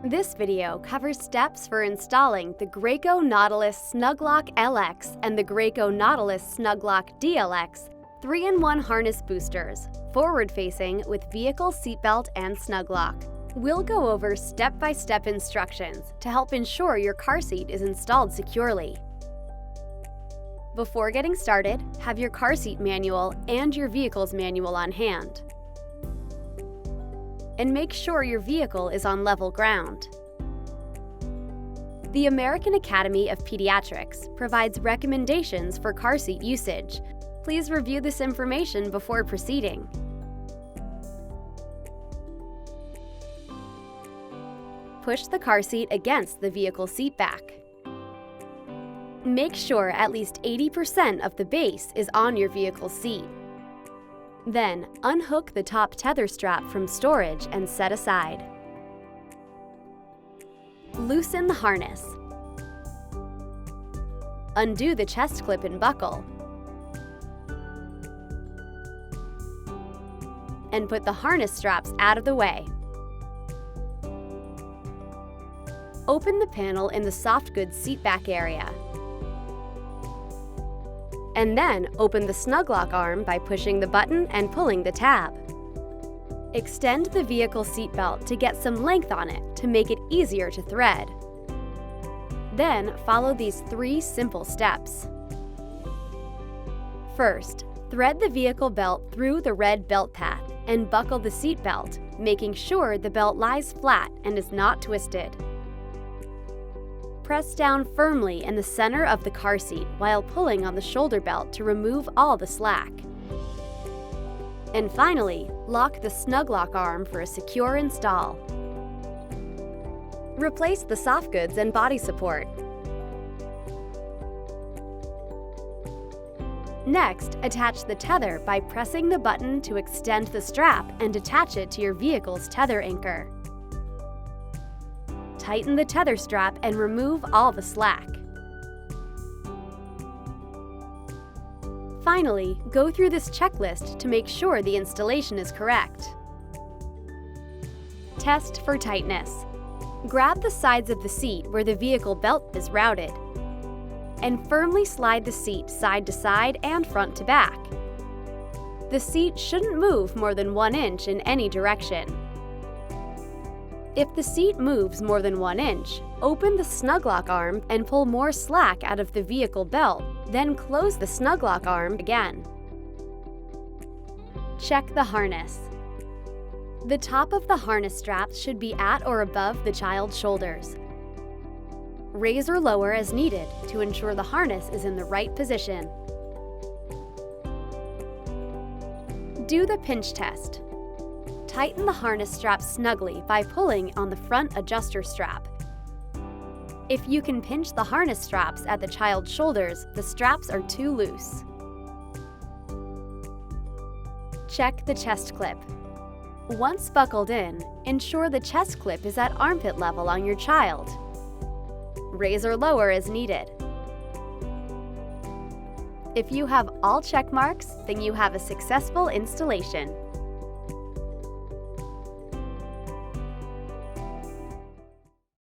This video covers steps for installing the Graco Nautilus SnugLock LX and the Graco Nautilus SnugLock DLX 3-in-1 harness boosters, forward-facing with vehicle seatbelt and snuglock. We'll go over step-by-step instructions to help ensure your car seat is installed securely. Before getting started, have your car seat manual and your vehicle's manual on hand. And make sure your vehicle is on level ground. The American Academy of Pediatrics provides recommendations for car seat usage. Please review this information before proceeding. Push the car seat against the vehicle seat back. Make sure at least 80% of the base is on your vehicle's seat. Then, unhook the top tether strap from storage and set aside. Loosen the harness. Undo the chest clip and buckle. And put the harness straps out of the way. Open the panel in the soft goods seat back area. And then open the snuglock arm by pushing the button and pulling the tab. Extend the vehicle seatbelt to get some length on it to make it easier to thread. Then follow these 3 simple steps. First, thread the vehicle belt through the red belt path and buckle the seat belt, making sure the belt lies flat and is not twisted. Press down firmly in the center of the car seat while pulling on the shoulder belt to remove all the slack. And finally, lock the snuglock arm for a secure install. Replace the soft goods and body support. Next, attach the tether by pressing the button to extend the strap and attach it to your vehicle's tether anchor. Tighten the tether strap and remove all the slack. Finally, go through this checklist to make sure the installation is correct. Test for tightness. Grab the sides of the seat where the vehicle belt is routed, and firmly slide the seat side to side and front to back. The seat shouldn't move more than 1 inch in any direction. If the seat moves more than 1 inch, open the snuglock arm and pull more slack out of the vehicle belt, then close the snuglock arm again. Check the harness. The top of the harness straps should be at or above the child's shoulders. Raise or lower as needed to ensure the harness is in the right position. Do the pinch test. Tighten the harness strap snugly by pulling on the front adjuster strap. If you can pinch the harness straps at the child's shoulders, the straps are too loose. Check the chest clip. Once buckled in, ensure the chest clip is at armpit level on your child. Raise or lower as needed. If you have all check marks, then you have a successful installation.